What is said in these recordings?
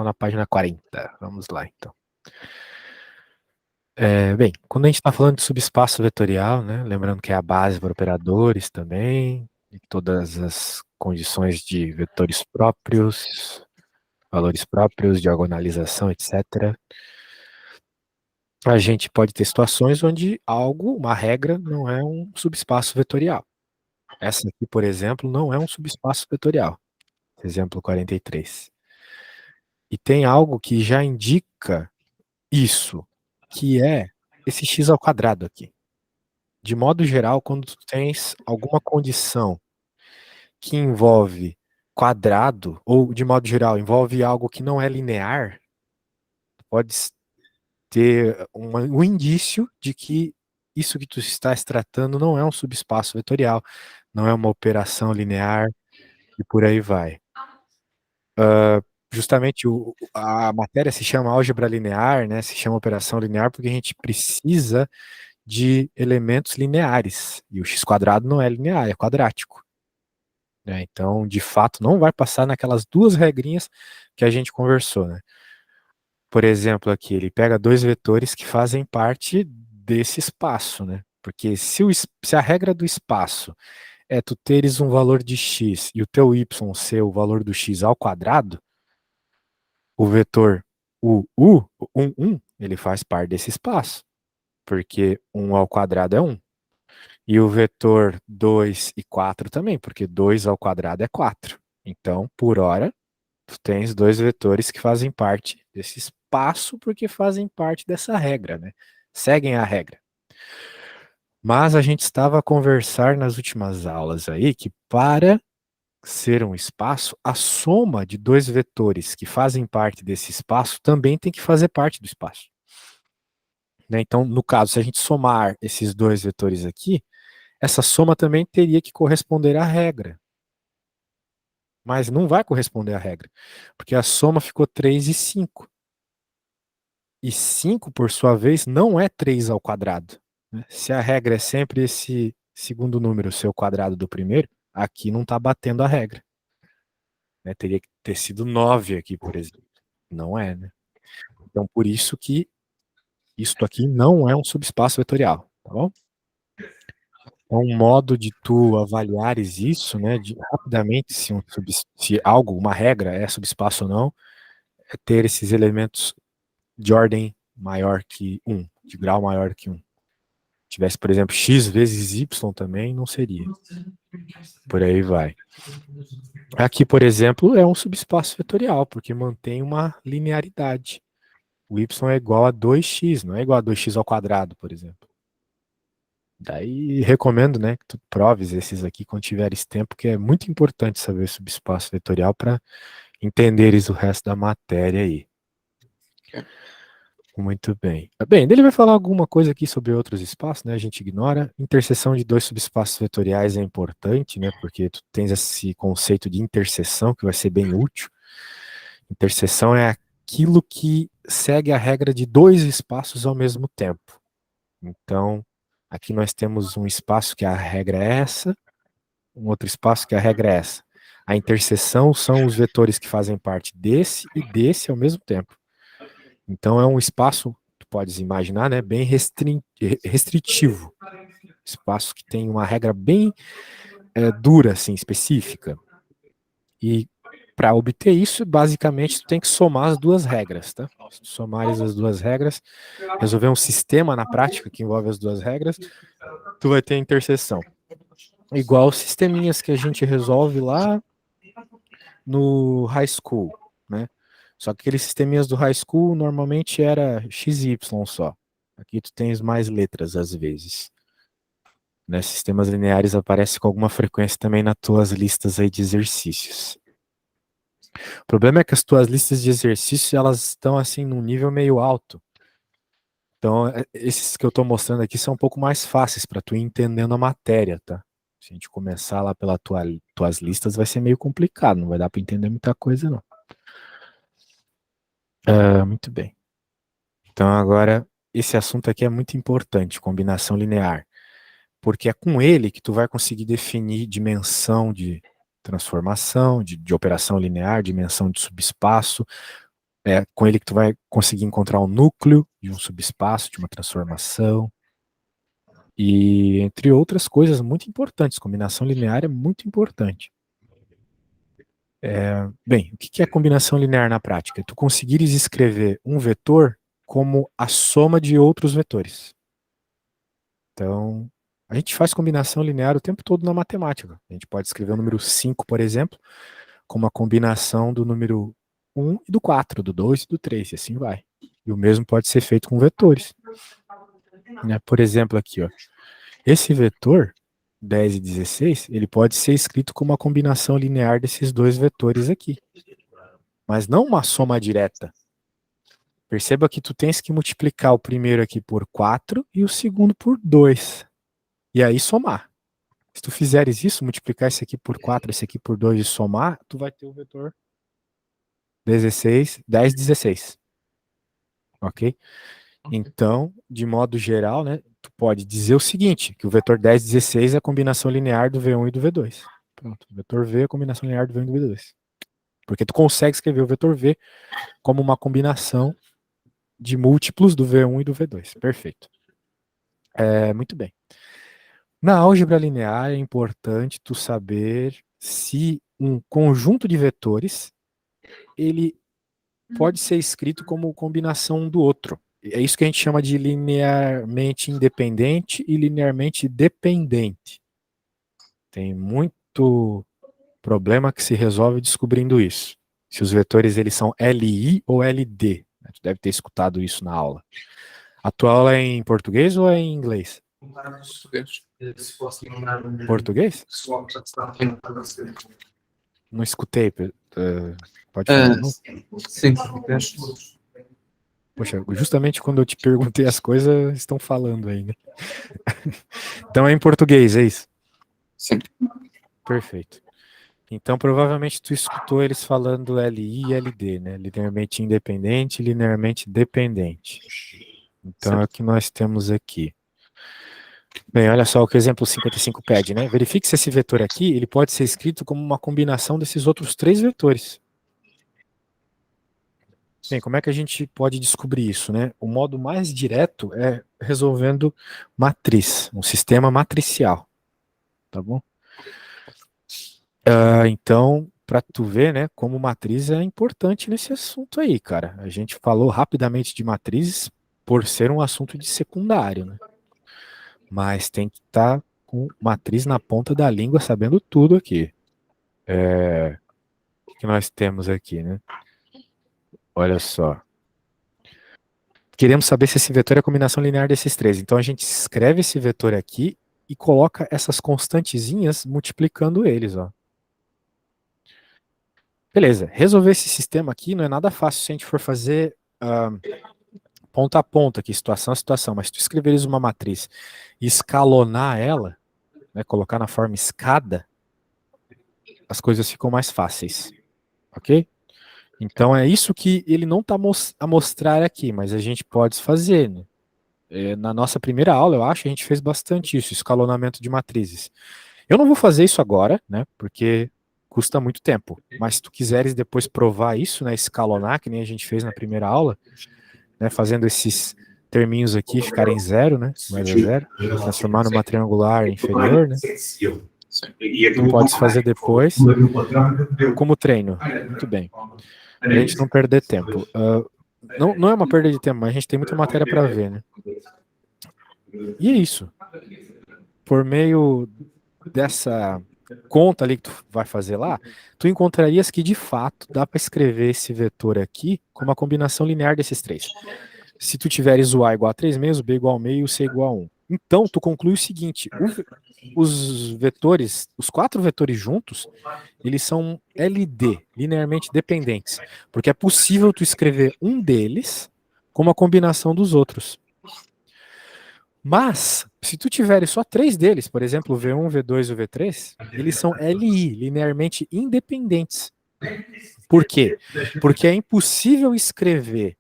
só na página 40. Vamos lá, então. Bem, quando a gente está falando de subespaço vetorial, né, lembrando que é a base para operadores também, e todas as condições de vetores próprios, valores próprios, diagonalização, etc. A gente pode ter situações onde algo, uma regra, não é um subespaço vetorial. Essa aqui, por exemplo, não é um subespaço vetorial. Exemplo 43. E tem algo que já indica isso, que é esse x ao quadrado aqui. De modo geral, quando tu tens alguma condição que envolve quadrado, ou de modo geral, envolve algo que não é linear, pode ter um indício de que isso que tu estás tratando não é um subespaço vetorial, não é uma operação linear, e por aí vai. Justamente a matéria se chama álgebra linear, né? Se chama operação linear porque a gente precisa de elementos lineares. E o x² não é linear, é quadrático. Né? Então, de fato, não vai passar naquelas duas regrinhas que a gente conversou. Né? Por exemplo, aqui, ele pega dois vetores que fazem parte desse espaço. Né? Porque se a regra do espaço é tu teres um valor de x e o teu y ser o valor do x ao quadrado, o vetor o 1, ele faz parte desse espaço, porque 1 ao quadrado é 1. E o vetor 2 e 4 também, porque 2 ao quadrado é 4. Então, por hora, tu tens dois vetores que fazem parte desse espaço, porque fazem parte dessa regra, né? Seguem a regra. Mas a gente estava a conversar nas últimas aulas aí que para ser um espaço, a soma de dois vetores que fazem parte desse espaço também tem que fazer parte do espaço. Né? Então, no caso, se a gente somar esses dois vetores aqui, essa soma também teria que corresponder à regra. Mas não vai corresponder à regra, porque a soma ficou 3 e 5. E 5, por sua vez, não é 3 ao quadrado. Né? Se a regra é sempre esse segundo número ser o quadrado do primeiro, aqui não está batendo a regra. Né? Teria que ter sido 9 aqui, por exemplo. Não é, né? Então, por isso que isto aqui não é um subespaço vetorial, tá bom? É um modo de tu avaliares isso, né, de rapidamente se algo, uma regra é subespaço ou não, é ter esses elementos de ordem maior que 1, de grau maior que 1. Se tivesse, por exemplo, x vezes y também, não seria. Por aí vai. Aqui, por exemplo, é um subespaço vetorial, porque mantém uma linearidade. O y é igual a 2x, não é igual a 2x ao quadrado, por exemplo. Daí recomendo, né, que tu proves esses aqui quando tiveres tempo, que é muito importante saber subespaço vetorial para entenderes o resto da matéria aí. Muito bem. Bem, ele vai falar alguma coisa aqui sobre outros espaços, né? A gente ignora. Interseção de dois subespaços vetoriais é importante, né? Porque tu tens esse conceito de interseção que vai ser bem útil. Interseção é aquilo que segue a regra de dois espaços ao mesmo tempo. Então, aqui nós temos um espaço que a regra é essa, um outro espaço que a regra é essa. A interseção são os vetores que fazem parte desse e desse ao mesmo tempo. Então é um espaço, tu podes imaginar, né, bem restritivo. Espaço que tem uma regra bem dura, assim, específica. E para obter isso, basicamente, tu tem que somar as duas regras, tá? Se tu somares as duas regras, resolver um sistema na prática que envolve as duas regras, tu vai ter a interseção. Igual os sisteminhas que a gente resolve lá no high school, né? Só que aqueles sisteminhas do high school normalmente era XY só. Aqui tu tens mais letras às vezes. Né? Sistemas lineares aparecem com alguma frequência também nas tuas listas aí de exercícios. O problema é que as tuas listas de exercícios, elas estão assim num nível meio alto. Então, esses que eu estou mostrando aqui são um pouco mais fáceis para tu ir entendendo a matéria, tá? Se a gente começar lá pelas tuas listas, vai ser meio complicado, não vai dar para entender muita coisa, não. Muito bem. Então, agora, esse assunto aqui é muito importante, combinação linear, porque é com ele que tu vai conseguir definir dimensão de transformação, de operação linear, dimensão de subespaço, É com ele que tu vai conseguir encontrar um núcleo de um subespaço, de uma transformação, e entre outras coisas muito importantes. Combinação linear é muito importante. Bem, o que é combinação linear na prática? Tu conseguires escrever um vetor como a soma de outros vetores. Então, a gente faz combinação linear o tempo todo na matemática. A gente pode escrever o número 5, por exemplo, como a combinação do número 1 e do 4, do 2 e do 3, e assim vai. E o mesmo pode ser feito com vetores. Né? Por exemplo, aqui, ó, esse vetor, 10 e 16, ele pode ser escrito como uma combinação linear desses dois vetores aqui. Mas não uma soma direta. Perceba que tu tens que multiplicar o primeiro aqui por 4 e o segundo por 2. E aí somar. Se tu fizeres isso, multiplicar esse aqui por 4, esse aqui por 2 e somar, tu vai ter o vetor 16, 10, 16. Ok? Então, de modo geral, né, tu pode dizer o seguinte, que o vetor 10, 16 é a combinação linear do V1 e do V2. Pronto, o vetor V é a combinação linear do V1 e do V2. Porque tu consegue escrever o vetor V como uma combinação de múltiplos do V1 e do V2. Perfeito. Muito bem. Na álgebra linear é importante tu saber se um conjunto de vetores ele pode ser escrito como combinação um do outro. É isso que a gente chama de linearmente independente e linearmente dependente. Tem muito problema que se resolve descobrindo isso. Se os vetores eles são LI ou LD. Tu deve ter escutado isso na aula. A tua aula é em português ou é em inglês? Português? Não escutei. Pode falar de novo? Sim. Poxa, justamente quando eu te perguntei as coisas, estão falando ainda. Então é em português, é isso? Sim. Perfeito. Então provavelmente tu escutou eles falando LI e LD, né? Linearmente independente e linearmente dependente. Então é o que nós temos aqui. Bem, olha só o que o exemplo 55 pede, né? Verifique se esse vetor aqui ele pode ser escrito como uma combinação desses outros três vetores. Bem, como é que a gente pode descobrir isso, né? O modo mais direto é resolvendo matriz, um sistema matricial, tá bom? Então, para tu ver, né, como matriz é importante nesse assunto aí, cara. A gente falou rapidamente de matrizes por ser um assunto de secundário, né? Mas tem que estar com matriz na ponta da língua, sabendo tudo aqui. O que nós temos aqui, né? Olha só. Queremos saber se esse vetor é a combinação linear desses três. Então a gente escreve esse vetor aqui e coloca essas constantezinhas multiplicando eles, ó. Beleza, resolver esse sistema aqui não é nada fácil se a gente for fazer ponta a ponta, aqui, situação a situação, mas se tu escreveres uma matriz e escalonar ela, né, colocar na forma escada, as coisas ficam mais fáceis, ok? Então é isso que ele não está a mostrar aqui, mas a gente pode fazer, né? Na nossa primeira aula, eu acho, a gente fez bastante isso, escalonamento de matrizes. Eu não vou fazer isso agora, né, porque custa muito tempo, mas se tu quiseres depois provar isso, né, escalonar, que nem a gente fez na primeira aula, né, fazendo esses terminhos aqui ficarem zero, né, mais a zero, transformar numa triangular inferior, né, tu podes fazer depois como treino. Muito bem. Pra gente não perder tempo. Não é uma perda de tempo, mas a gente tem muita matéria para ver, né? E é isso. Por meio dessa conta ali que tu vai fazer lá, tu encontrarias que de fato dá para escrever esse vetor aqui como uma combinação linear desses três. Se tu tiveres o A igual a 3 meios, o B igual a meio e o C igual a 1. Então, tu conclui o seguinte, os vetores, os quatro vetores juntos, eles são LD, linearmente dependentes, porque é possível tu escrever um deles como a combinação dos outros. Mas, se tu tiveres só três deles, por exemplo, o V1, o V2 e o V3, eles são LI, linearmente independentes. Por quê? Porque é impossível escrever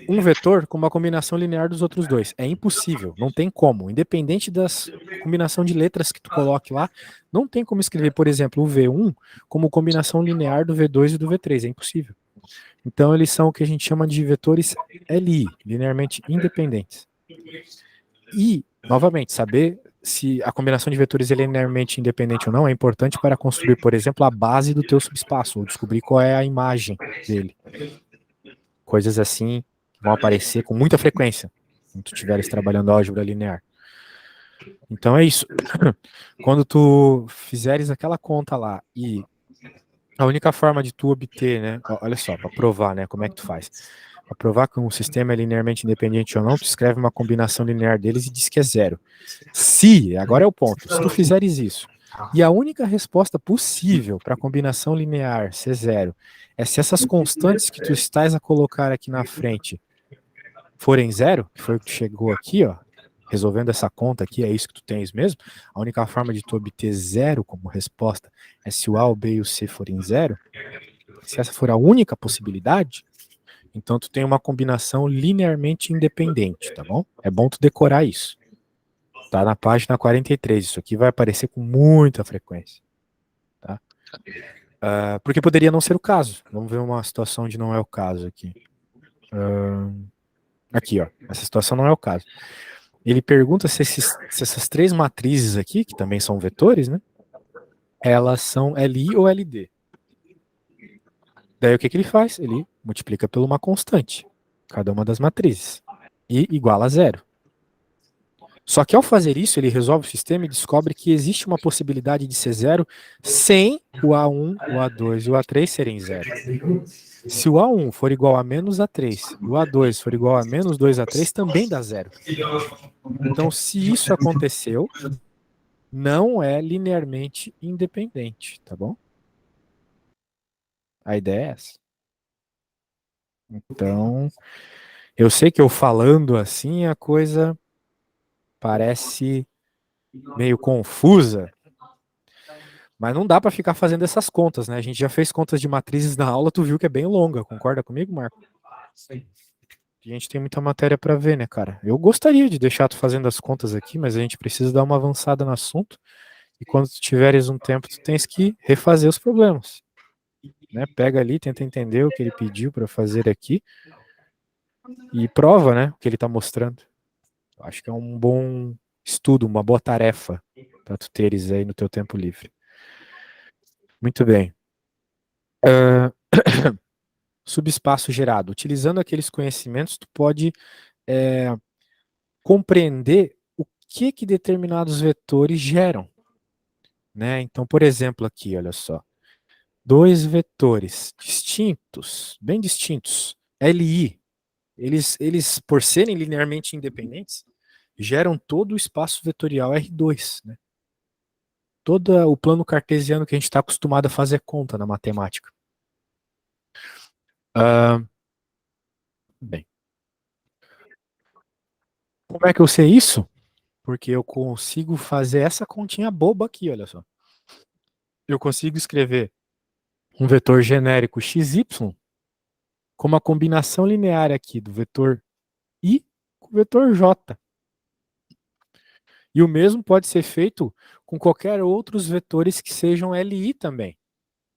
um vetor com uma combinação linear dos outros dois. É impossível, não tem como. Independente da combinação de letras que tu coloque lá, não tem como escrever, por exemplo, o V1 como combinação linear do V2 e do V3. É impossível. Então, eles são o que a gente chama de vetores LI, linearmente independentes. E, novamente, saber se a combinação de vetores é linearmente independente ou não é importante para construir, por exemplo, a base do teu subespaço, ou descobrir qual é a imagem dele. Coisas assim vão aparecer com muita frequência quando tu estiveres trabalhando álgebra linear. Então é isso. Quando tu fizeres aquela conta lá e a única forma de tu obter, né? Olha só, para provar, né? Como é que tu faz? Para provar que um sistema é linearmente independente ou não, tu escreve uma combinação linear deles e diz que é zero. Se, agora é o ponto, se tu fizeres isso, e a única resposta possível para a combinação linear ser zero é se essas constantes que tu estás a colocar aqui na frente forem zero, que foi o que tu chegou aqui, ó, resolvendo essa conta aqui, é isso que tu tens mesmo, a única forma de tu obter zero como resposta é se o A, o B e o C forem zero. Se essa for a única possibilidade, então tu tem uma combinação linearmente independente, tá bom? É bom tu decorar isso. Tá na página 43, isso aqui vai aparecer com muita frequência. Tá? Porque poderia não ser o caso. Vamos ver uma situação onde não é o caso aqui. Aqui, ó. Essa situação não é o caso. Ele pergunta se essas três matrizes aqui, que também são vetores, né? Elas são LI ou LD. Daí o que ele faz? Ele multiplica por uma constante, cada uma das matrizes, e iguala a zero. Só que ao fazer isso, ele resolve o sistema e descobre que existe uma possibilidade de ser zero sem o A1, o A2 e o A3 serem zero. Se o A1 for igual a menos A3 e o A2 for igual a menos 2A3, também dá zero. Então, se isso aconteceu, não é linearmente independente, tá bom? A ideia é essa. Então, eu sei que eu falando assim, a coisa parece meio confusa, mas não dá para ficar fazendo essas contas, né? A gente já fez contas de matrizes na aula, tu viu que é bem longa, concorda comigo, Marco? Sim. A gente tem muita matéria para ver, né, cara? Eu gostaria de deixar tu fazendo as contas aqui, mas a gente precisa dar uma avançada no assunto. E quando tu tiveres um tempo, tu tens que refazer os problemas. Né? Pega ali, tenta entender o que ele pediu para fazer aqui e prova, né, o que ele está mostrando. Eu acho que é um bom estudo, uma boa tarefa para tu teres aí no teu tempo livre. Muito bem. Subespaço gerado. Utilizando aqueles conhecimentos, tu pode compreender o que determinados vetores geram. Né? Então, por exemplo, aqui, olha só. Dois vetores distintos, bem distintos, LI, eles por serem linearmente independentes, geram todo o espaço vetorial R2, né? Todo o plano cartesiano que a gente está acostumado a fazer conta na matemática. Bem, como é que eu sei isso? Porque eu consigo fazer essa continha boba aqui, olha só. Eu consigo escrever um vetor genérico xy com uma combinação linear aqui do vetor i com o vetor j. E o mesmo pode ser feito com qualquer outros vetores que sejam LI também.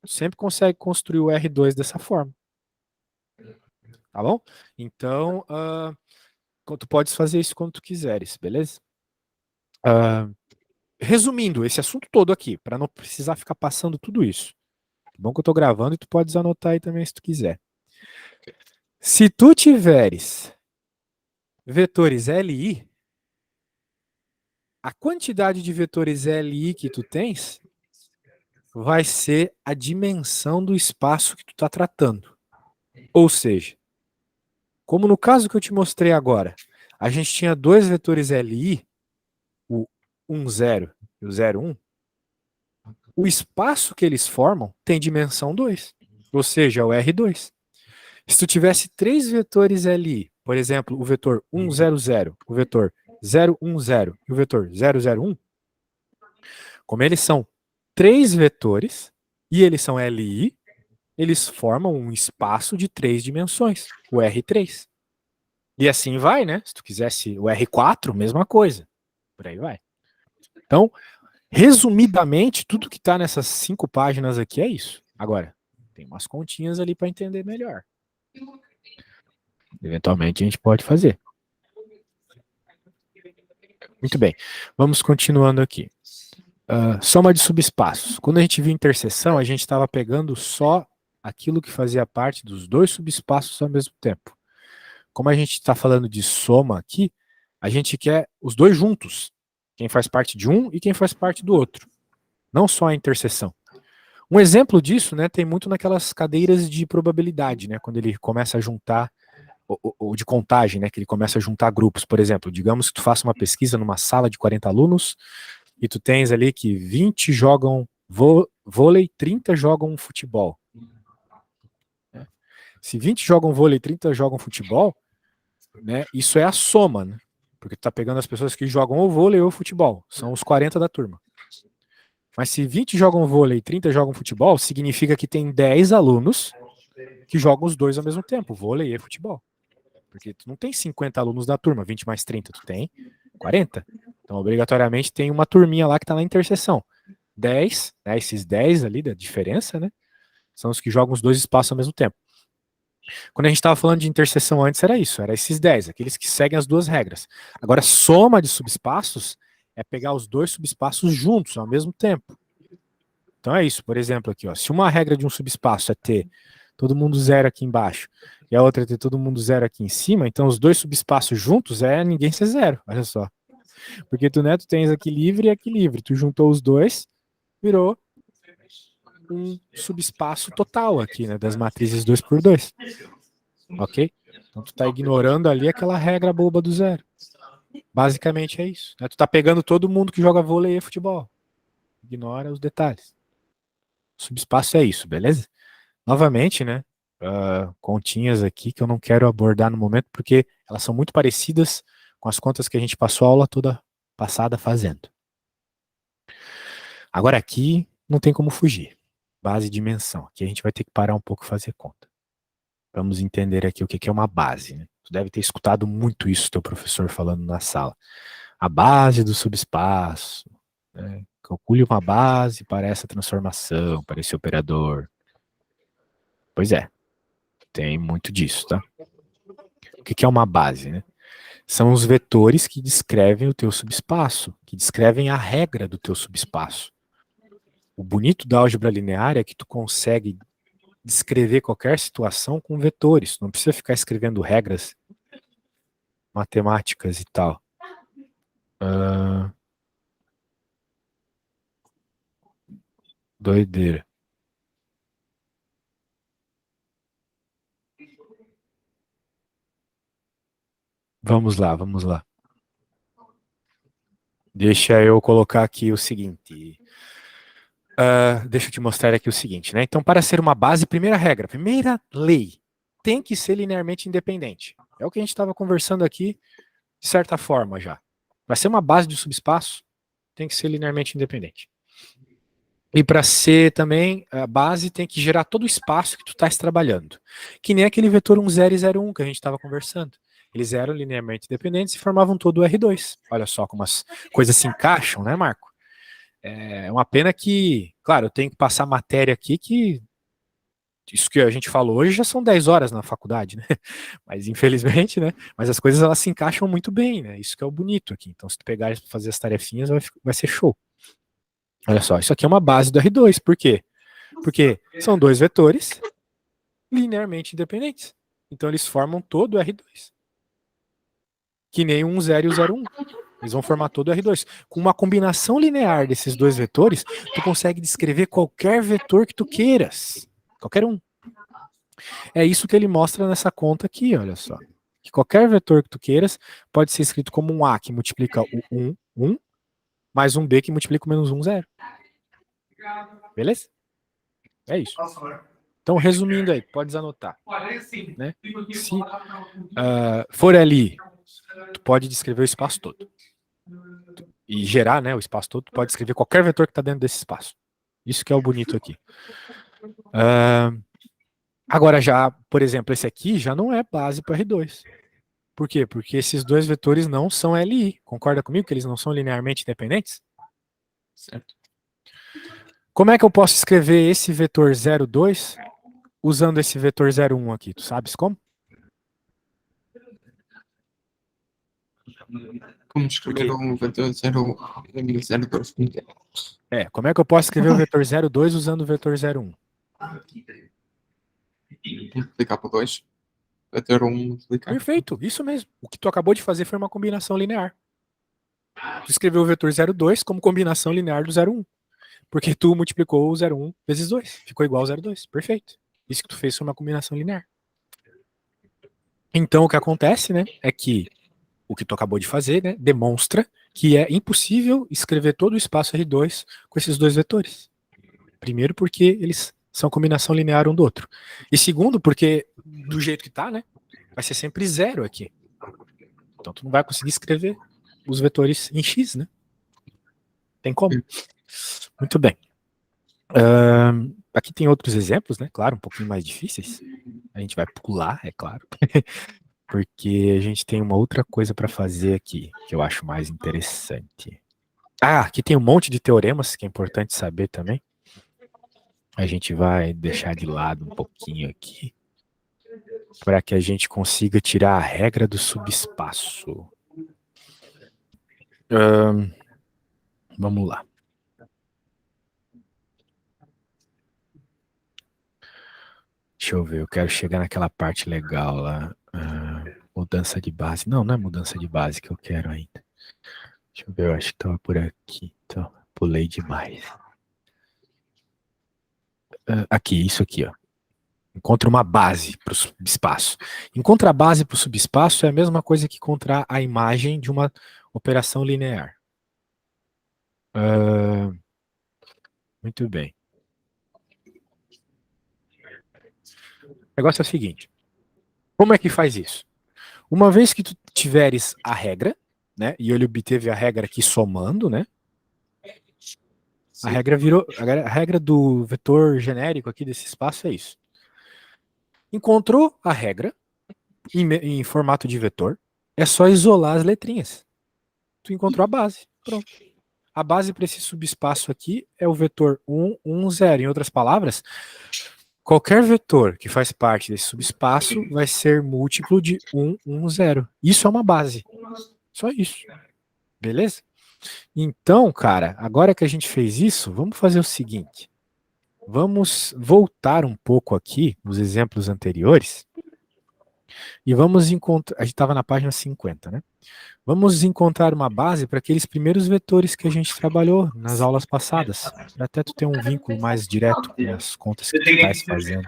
Sempre consegue construir o R2 dessa forma. Tá bom? Então, tu podes fazer isso quando tu quiseres, beleza? Resumindo esse assunto todo aqui, para não precisar ficar passando tudo isso. É bom que eu estou gravando e tu podes anotar aí também se tu quiser. Se tu tiveres vetores LI, a quantidade de vetores LI que tu tens vai ser a dimensão do espaço que tu está tratando. Ou seja, como no caso que eu te mostrei agora, a gente tinha dois vetores LI, o 1, 0 e o 0, 1, o espaço que eles formam tem dimensão 2, ou seja, o R2. Se tu tivesse três vetores LI, por exemplo, o vetor 1, 0, 0, o vetor 0, 1, 0 e o vetor 0, 0, 1, como eles são três vetores e eles são LI, eles formam um espaço de três dimensões, o R3. E assim vai, né? Se tu quisesse o R4, mesma coisa. Por aí vai. Então, resumidamente, tudo que está nessas 5 páginas aqui é isso. Agora, Tem umas continhas ali para entender melhor. Eventualmente a gente pode fazer. Muito bem, vamos continuando aqui. Soma de subespaços. Quando a gente viu interseção, a gente estava pegando só aquilo que fazia parte dos dois subespaços ao mesmo tempo. Como a gente está falando de soma aqui, a gente quer os dois juntos. Quem faz parte de um e quem faz parte do outro. Não só a interseção. Um exemplo disso, né, tem muito naquelas cadeiras de probabilidade, né, quando ele começa a juntar, ou de contagem, né, que ele começa a juntar grupos. Por exemplo, digamos que tu faça uma pesquisa numa sala de 40 alunos e tu tens ali que 20 jogam vôlei, 30 jogam futebol. Se 20 jogam vôlei e 30 jogam futebol, né, isso é a soma, né? Porque tu tá pegando as pessoas que jogam ou vôlei ou futebol. São os 40 da turma. Mas se 20 jogam vôlei e 30 jogam futebol, significa que tem 10 alunos que jogam os dois ao mesmo tempo, vôlei e futebol. Porque tu não tem 50 alunos da turma, 20 mais 30, tu tem 40. Então, obrigatoriamente, tem uma turminha lá que tá na interseção. 10, né, esses 10 ali da diferença, né, são os que jogam os dois espaços ao mesmo tempo. Quando a gente estava falando de interseção antes, era isso, era esses 10, aqueles que seguem as duas regras. Agora, soma de subespaços é pegar os dois subespaços juntos ao mesmo tempo. Então é isso, por exemplo, aqui, ó, se uma regra de um subespaço é ter todo mundo zero aqui embaixo e a outra é ter todo mundo zero aqui em cima, então os dois subespaços juntos é ninguém ser zero, olha só. Porque tu, né, tu tens aqui livre e aqui livre, tu juntou os dois, virou um subespaço total aqui, né, das matrizes 2 por 2. Ok? Então tu tá ignorando ali aquela regra boba do zero. Basicamente é isso. Né? Tu tá pegando todo mundo que joga vôlei e futebol. Ignora os detalhes. Subespaço é isso, beleza? Novamente, né? Continhas aqui que eu não quero abordar no momento porque elas são muito parecidas com as contas que a gente passou a aula toda passada fazendo. Agora aqui não tem como fugir. Base e dimensão. Aqui a gente vai ter que parar um pouco e fazer conta. Vamos entender aqui o que é uma base. Né? Tu deve ter escutado muito isso, teu professor falando na sala. A base do subespaço. Né? Calcule uma base para essa transformação, para esse operador. Pois é, tem muito disso, tá? O que é uma base, né? São os vetores que descrevem o teu subespaço, que descrevem a regra do teu subespaço. O bonito da álgebra linear é que tu consegue descrever qualquer situação com vetores, não precisa ficar escrevendo regras matemáticas e tal. Doideira. Vamos lá, vamos lá. Deixa eu colocar aqui o seguinte. Deixa eu te mostrar aqui o seguinte, né? Então, para ser uma base, primeira regra, primeira lei, tem que ser linearmente independente. É o que a gente estava conversando aqui, de certa forma já. Para ser uma base de subespaço, tem que ser linearmente independente. E para ser também a base, tem que gerar todo o espaço que tu estás trabalhando. Que nem aquele vetor 1, 0 e 0, 1 que a gente estava conversando. Eles eram linearmente independentes e formavam todo o R2. Olha só como as coisas se encaixam, né, Marco? É uma pena que, claro, eu tenho que passar matéria aqui que isso que a gente falou hoje já são 10 horas na faculdade, né? Mas infelizmente, né? Mas as coisas elas se encaixam muito bem, né? Isso que é o bonito aqui. Então, se tu pegar para fazer as tarefinhas, vai ser show. Olha só, isso aqui é uma base do R2. Por quê? Porque são dois vetores linearmente independentes. Então, eles formam todo o R2. Que nem o 1, 0 e o 0, 1. Eles vão formar todo o R2. Com uma combinação linear desses dois vetores, tu consegue descrever qualquer vetor que tu queiras. Qualquer um. É isso que ele mostra nessa conta aqui, olha só. Que qualquer vetor que tu queiras pode ser escrito como um A que multiplica o 1, 1, mais um B que multiplica o menos 1, 0. Beleza? É isso. Então, resumindo aí, podes anotar. Né? Se for ali, tu pode descrever o espaço todo. E gerar, né, o espaço todo, tu pode escrever qualquer vetor que está dentro desse espaço. Isso que é o bonito aqui. Agora já, por exemplo, esse aqui já não é base para R2. Por quê? Porque esses dois vetores não são LI. Concorda comigo que eles não são linearmente independentes? Certo. Como é que eu posso escrever esse vetor 0, 2 usando esse vetor 0,1 aqui, tu sabes como? Como escrever um vetor 0,2? Como é que eu posso escrever o vetor 0,2 usando o vetor 0,1? Multiplicar por 2. Vetor 1 multiplicar. Perfeito, isso mesmo. O que tu acabou de fazer foi uma combinação linear. Tu escreveu o vetor 0,2 como combinação linear do 0,1. Porque tu multiplicou o 0,1 vezes 2. Ficou igual ao 0,2. Perfeito. Isso que tu fez foi uma combinação linear. Então o que acontece, né, é que o que tu acabou de fazer, né, demonstra que é impossível escrever todo o espaço R2 com esses dois vetores. Primeiro porque eles são combinação linear um do outro. E segundo porque do jeito que tá, né, vai ser sempre zero aqui. Então tu não vai conseguir escrever os vetores em X, né? Tem como? Muito bem. Aqui tem outros exemplos, né? Claro, um pouquinho mais difíceis. A gente vai pular, é claro. Porque a gente tem uma outra coisa para fazer aqui, que eu acho mais interessante. Aqui tem um monte de teoremas que é importante saber também. A gente vai deixar de lado um pouquinho aqui, para que a gente consiga tirar a regra do subespaço. Vamos lá. Deixa eu ver, eu quero chegar naquela parte legal lá. Mudança de base. Não, não é mudança de base que eu quero ainda. Deixa eu ver, eu acho que estava por aqui. Então, pulei demais. Aqui, isso aqui, ó. Encontra uma base para o subespaço. Encontrar a base para o subespaço é a mesma coisa que encontrar a imagem de uma operação linear. Muito bem. O negócio é o seguinte. Como é que faz isso? Uma vez que tu tiveres a regra, né? E ele obteve a regra aqui somando, né? A regra virou. A regra do vetor genérico aqui desse espaço é isso. Encontrou a regra em formato de vetor, é só isolar as letrinhas. Tu encontrou a base. Pronto. A base para esse subespaço aqui é o vetor 1, 1, 0. Em outras palavras, qualquer vetor que faz parte desse subespaço vai ser múltiplo de 1, 1, 0. Isso é uma base. Só isso. Beleza? Então, cara, agora que a gente fez isso, vamos fazer o seguinte. Vamos voltar um pouco aqui nos exemplos anteriores e vamos encontrar. A gente estava na página 50, né? Vamos encontrar uma base para aqueles primeiros vetores que a gente trabalhou nas aulas passadas, para até tu ter um vínculo mais direto com as contas que tu estás fazendo.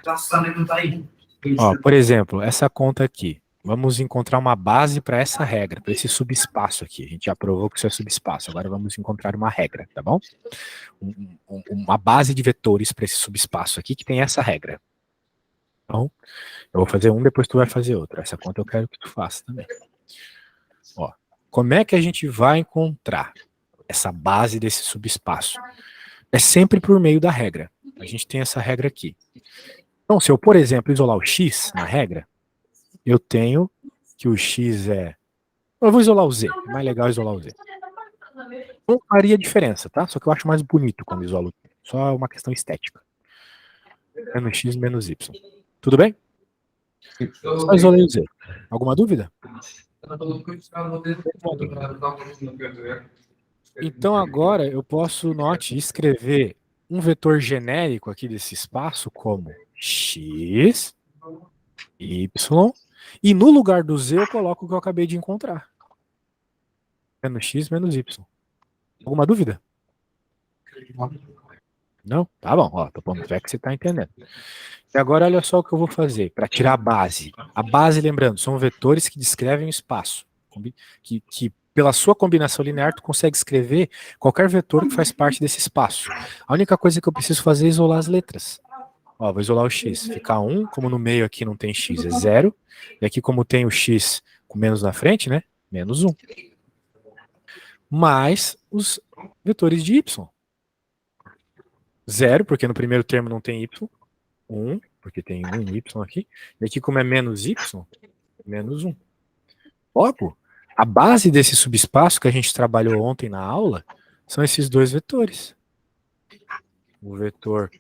Ó, por exemplo, essa conta aqui. Vamos encontrar uma base para essa regra, para esse subespaço aqui. A gente já provou que isso é subespaço. Agora vamos encontrar uma regra, tá bom? Uma base de vetores para esse subespaço aqui que tem essa regra. Então, eu vou fazer um, depois tu vai fazer outro. Essa conta eu quero que tu faça também. Ó, como é que a gente vai encontrar essa base desse subespaço? É sempre por meio da regra. A gente tem essa regra aqui. Então, se eu, por exemplo, isolar o x na regra, eu tenho que o x é... Eu vou isolar o z, é mais legal isolar o z. Não faria diferença, tá? Só que eu acho mais bonito quando isolo. Só uma questão estética. Menos x menos y. Tudo bem? Só isolei o z. Alguma dúvida? Então agora eu posso, note, escrever um vetor genérico aqui desse espaço como x, y, e no lugar do z eu coloco o que eu acabei de encontrar. Menos x menos y. Alguma dúvida? Não? Tá bom, ó, tô pondo fé que você tá entendendo. E agora olha só o que eu vou fazer para tirar a base. A base, lembrando, são vetores que descrevem o espaço. Que pela sua combinação linear tu consegue escrever qualquer vetor que faz parte desse espaço. A única coisa que eu preciso fazer é isolar as letras. Ó, vou isolar o x. Fica 1, como no meio aqui não tem x, é 0. E aqui como tem o x com menos na frente, né? Menos 1. Mais os vetores de y. 0, porque no primeiro termo não tem y. 1, porque tem um y aqui. E aqui como é menos y, menos 1. Logo, a base desse subespaço que a gente trabalhou ontem na aula são esses dois vetores. O vetor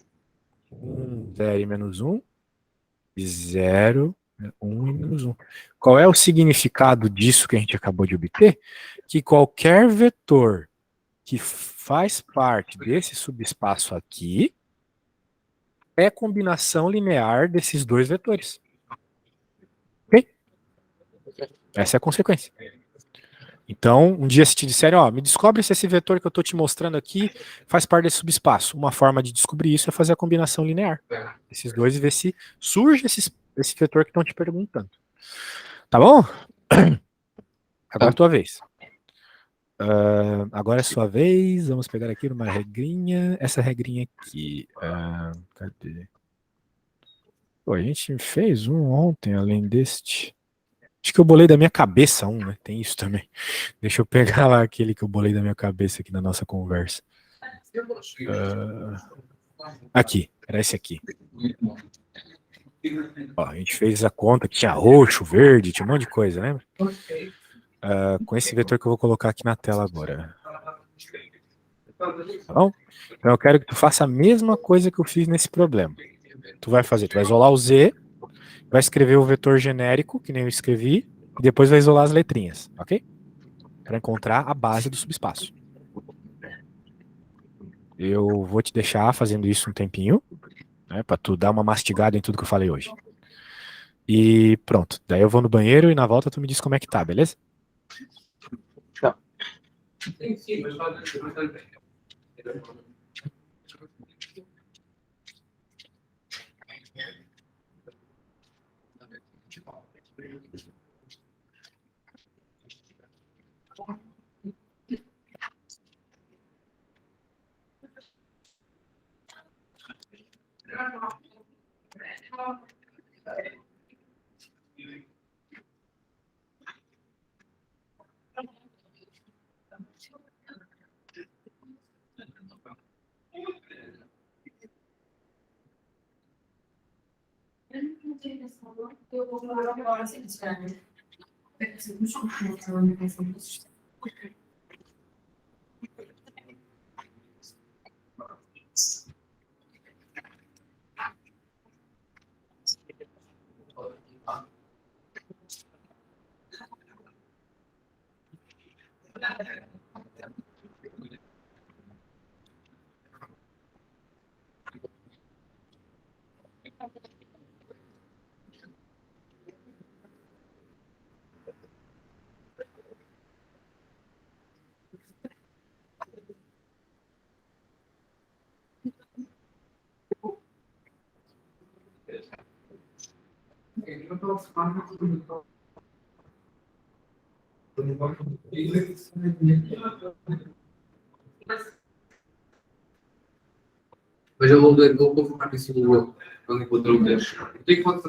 1, 0 e menos 1 0, 1 e menos 1. Qual é o significado disso que a gente acabou de obter? Que qualquer vetor que faz parte desse subespaço aqui é combinação linear desses dois vetores. Ok? Essa é a consequência. Então, um dia se te disserem, ó, me descobre se esse vetor que eu estou te mostrando aqui faz parte desse subespaço. Uma forma de descobrir isso é fazer a combinação linear desses dois e ver se surge esse vetor que estão te perguntando. Tá bom? Agora é a tua vez. Agora é a sua vez. Vamos pegar aqui uma regrinha. Essa regrinha aqui. Cadê? Pô, a gente fez um ontem, além deste. Acho que eu bolei da minha cabeça um, né? Tem isso também. Deixa eu pegar lá aquele que eu bolei da minha cabeça aqui na nossa conversa. Aqui, era esse aqui. Ó, a gente fez a conta que tinha roxo, verde, tinha um monte de coisa, lembra? Com esse vetor que eu vou colocar aqui na tela agora. Tá bom? Então eu quero que tu faça a mesma coisa que eu fiz nesse problema. Tu vai isolar o Z, vai escrever o vetor genérico, que nem eu escrevi, e depois vai isolar as letrinhas, ok? Para encontrar a base do subespaço. Eu vou te deixar fazendo isso um tempinho, né, para tu dar uma mastigada em tudo que eu falei hoje. E pronto. Daí eu vou no banheiro e na volta tu me diz como é que tá, beleza? Tá. Mas eu vou confirmar isso quando encontrar o texto. Tem que fazer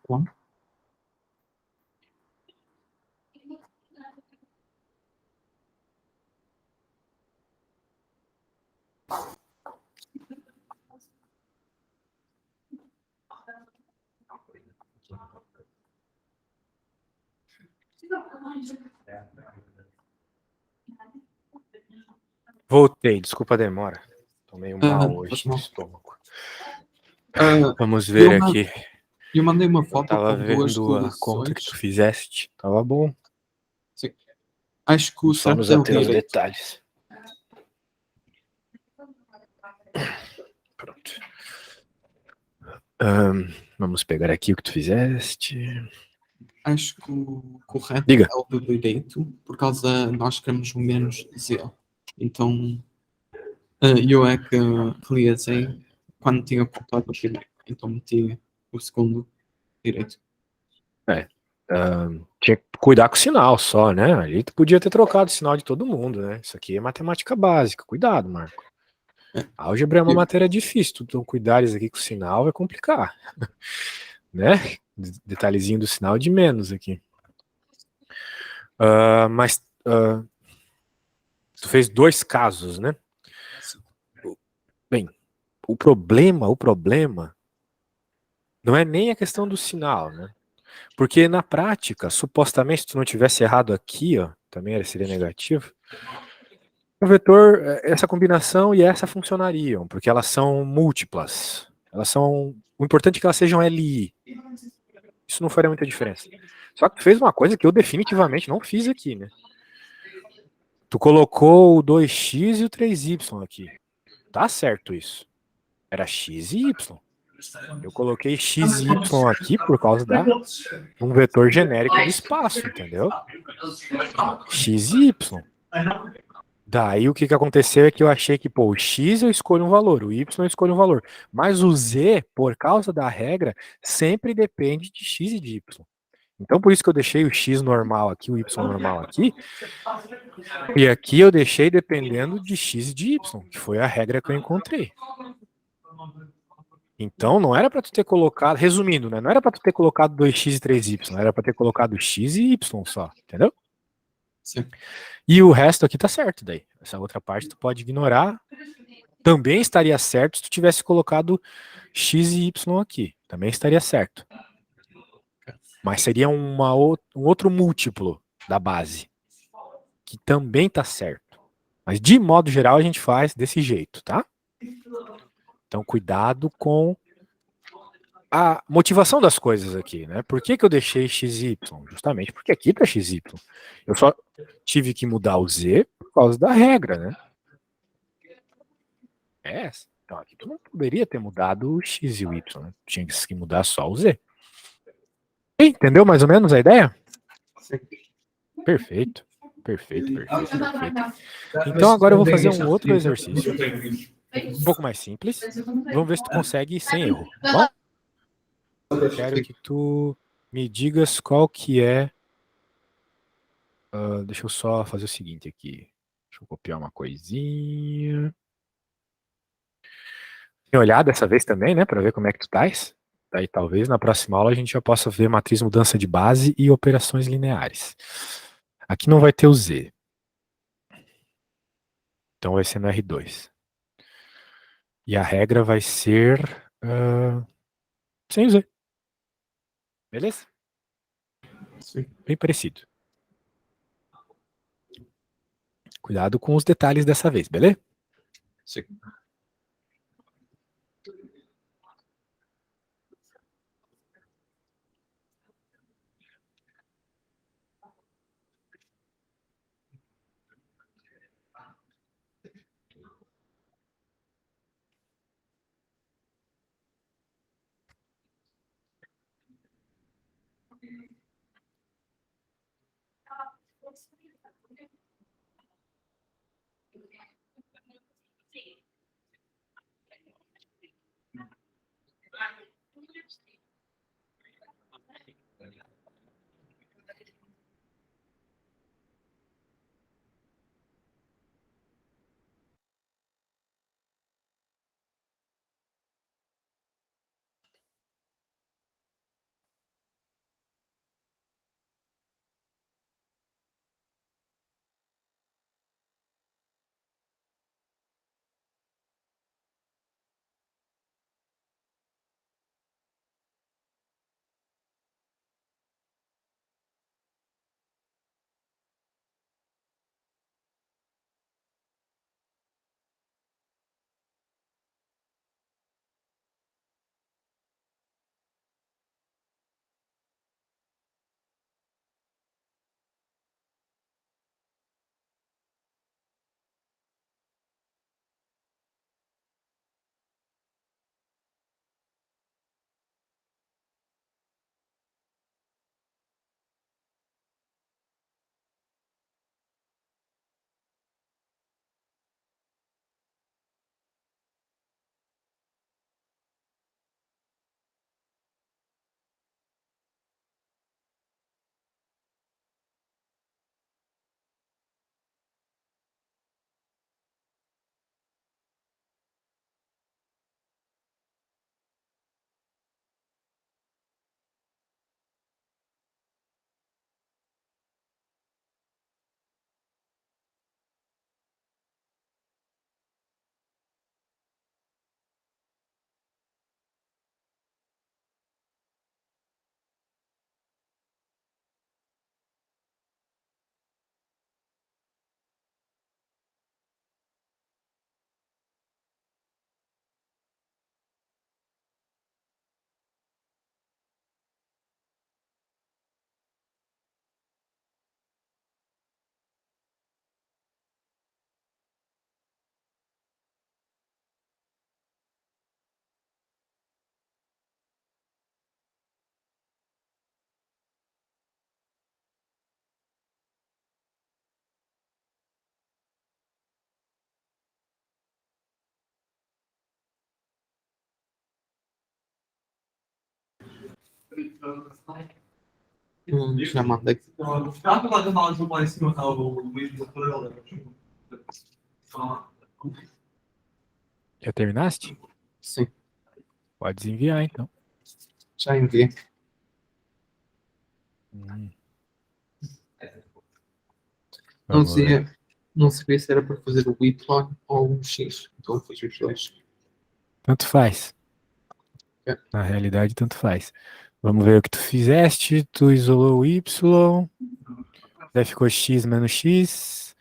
Bom. Voltei, desculpa a demora. Tomei um mal hoje no Mal. estômago. Ah, Vamos ver eu aqui. Eu mandei uma Eu foto tava com duas vendo a conta que tu coligações. fizeste. Tava bom. Sim. Acho que o Só nos certo é o ater aos direito. detalhes. Pronto. Vamos pegar aqui o que tu fizeste. Acho que o correto Diga. é o do direito, por causa nós queremos o menos Z. Então, eu é que realizei quando tinha cortado o primeiro. Então meti o segundo direito. Tinha que cuidar com o sinal só, né? Ali tu podia ter trocado o sinal de todo mundo, né? Isso aqui é matemática básica. Cuidado, Marco. Álgebra é uma matéria difícil. Tu não cuidares aqui com o sinal vai complicar. Né? Detalhezinho do sinal de menos aqui. Mas tu fez 2 casos, né? Bem, o problema não é nem a questão do sinal, né? Porque na prática, supostamente, se tu não tivesse errado aqui, ó, também seria negativo, o vetor, essa combinação e essa funcionariam, porque elas são múltiplas. O importante é que elas sejam LI. Isso não faria muita diferença. Só que tu fez uma coisa que eu definitivamente não fiz aqui, né? Tu colocou o 2x e o 3y aqui. Tá certo isso. Era x e y. Eu coloquei x e y aqui por causa um vetor genérico do espaço, entendeu? X e y. Daí o que aconteceu é que eu achei que, o x eu escolho um valor, o y eu escolho um valor. Mas o z, por causa da regra, sempre depende de x e de y. Então por isso que eu deixei o x normal aqui, o y normal aqui. E aqui eu deixei dependendo de x e de y, que foi a regra que eu encontrei. Então não era para tu ter colocado, resumindo, né? Não era para tu ter colocado 2x e 3y, era para ter colocado x e y só, entendeu? Sim. E o resto aqui tá certo daí. Essa outra parte tu pode ignorar. Também estaria certo se tu tivesse colocado x e y aqui. Também estaria certo. Mas seria um outro múltiplo da base, que também tá certo. Mas de modo geral a gente faz desse jeito, tá? Então cuidado com a motivação das coisas aqui, né? Por que eu deixei x e y? Justamente porque aqui tá x e y. Eu só tive que mudar o z por causa da regra, né? É essa. Então aqui tu não poderia ter mudado o x e o y, né? Tinha que mudar só o z. Entendeu mais ou menos a ideia? Perfeito. Perfeito, perfeito, perfeito. Então agora eu vou fazer um outro exercício, um pouco mais simples. Vamos ver se tu consegue sem erro, tá bom? Eu quero que tu me digas qual que é. Deixa eu só fazer o seguinte aqui. Deixa eu copiar uma coisinha. Tem olhado dessa vez também, né? Para ver como é que tu estás. Daí talvez na próxima aula a gente já possa ver matriz mudança de base e operações lineares. Aqui não vai ter o Z. Então vai ser no R2. E a regra vai ser sem o Z. Beleza? Sim. Bem parecido. Cuidado com os detalhes dessa vez, beleza? Sim. Já mandei. Já terminaste? Sim, Pode enviar, então. já enviei. Hum, Não vamos ver. não sabia se era para fazer o Y ou o X. Então fiz os dois. Tanto faz. É. Na realidade, tanto faz. Vamos ver o que tu fizeste. Tu isolou o Y. Daí ficou x menos x.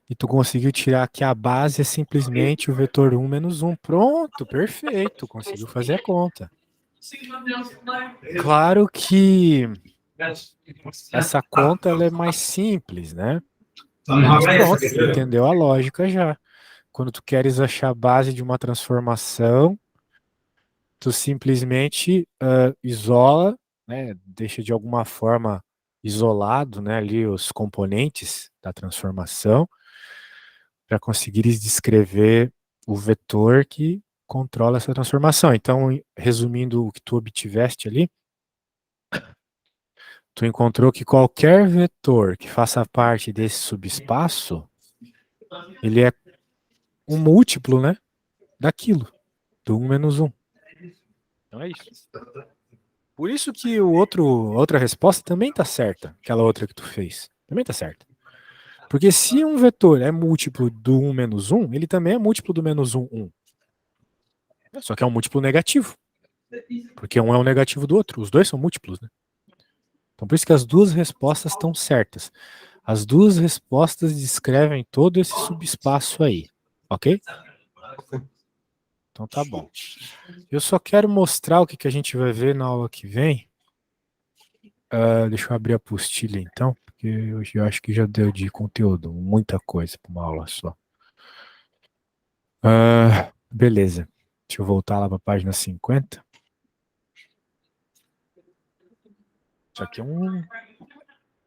E tu conseguiu tirar que a base é simplesmente o vetor 1 menos 1. Pronto, perfeito. Conseguiu fazer a conta. Claro que essa conta ela é mais simples, né? Mas pronto, tu entendeu a lógica já. Quando tu queres achar a base de uma transformação, tu simplesmente isola, né? Deixa de alguma forma isolado, né, ali os componentes da transformação para conseguires descrever o vetor que controla essa transformação. Então, resumindo o que tu obtiveste ali, tu encontrou que qualquer vetor que faça parte desse subespaço, ele é um múltiplo, né, daquilo, do 1 menos 1. Então é isso. Por isso que outra resposta também está certa, aquela outra que tu fez. Também está certa. Porque se um vetor é múltiplo do 1 menos 1, ele também é múltiplo do menos 1, 1. Só que é um múltiplo negativo. Porque um é um negativo do outro. Os dois são múltiplos, né? Então por isso que as duas respostas estão certas. As duas respostas descrevem todo esse subespaço aí. Ok? Então tá bom. Eu só quero mostrar o que a gente vai ver na aula que vem. Deixa eu abrir a apostila então, porque eu acho que já deu de conteúdo, muita coisa para uma aula só. Beleza. Deixa eu voltar lá para a página 50. Isso aqui é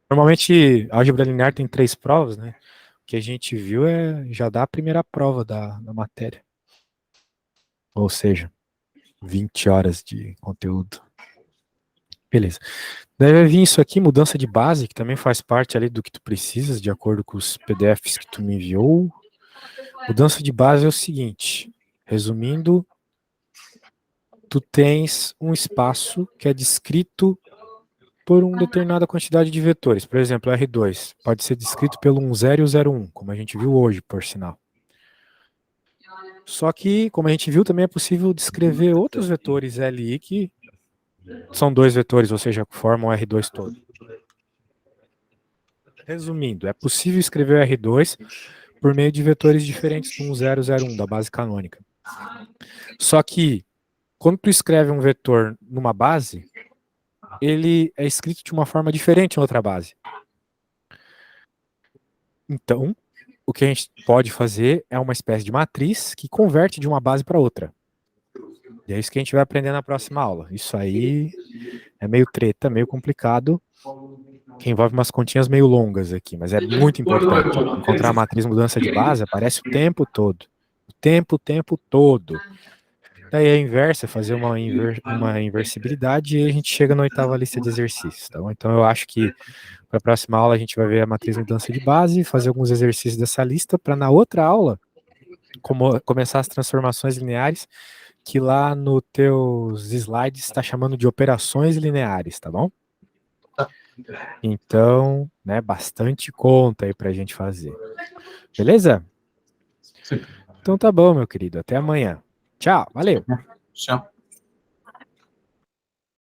Normalmente, a álgebra linear tem 3 provas, né? O que a gente viu já dá a primeira prova da matéria. Ou seja, 20 horas de conteúdo. Beleza. Deve vir isso aqui, mudança de base, que também faz parte ali do que tu precisas, de acordo com os PDFs que tu me enviou. Mudança de base é o seguinte, resumindo, tu tens um espaço que é descrito por uma determinada quantidade de vetores. Por exemplo, R2 pode ser descrito pelo 1, 0 e o 0, 1, como a gente viu hoje, por sinal. Só que, como a gente viu, também é possível descrever outros vetores LI que são 2 vetores, ou seja, formam o R2 todo. Resumindo, é possível escrever o R2 por meio de vetores diferentes do 1, 0, 0, 1, da base canônica. Só que, quando tu escreve um vetor numa base, ele é escrito de uma forma diferente em outra base. Então, o que a gente pode fazer é uma espécie de matriz que converte de uma base para outra. E é isso que a gente vai aprender na próxima aula. Isso aí é meio treta, meio complicado, que envolve umas continhas meio longas aqui, mas é muito importante. Encontrar a matriz mudança de base aparece o tempo todo. O tempo todo. Daí a inversa, fazer uma inversibilidade e a gente chega na 8ª lista de exercícios. Tá bom? Então eu acho que para a próxima aula a gente vai ver a matriz mudança de base, fazer alguns exercícios dessa lista, para na outra aula começar as transformações lineares, que lá no teus slides está chamando de operações lineares, tá bom? Então, né, bastante conta aí pra gente fazer. Beleza? Sim. Então tá bom, meu querido. Até amanhã. Tchau, valeu. Tchau.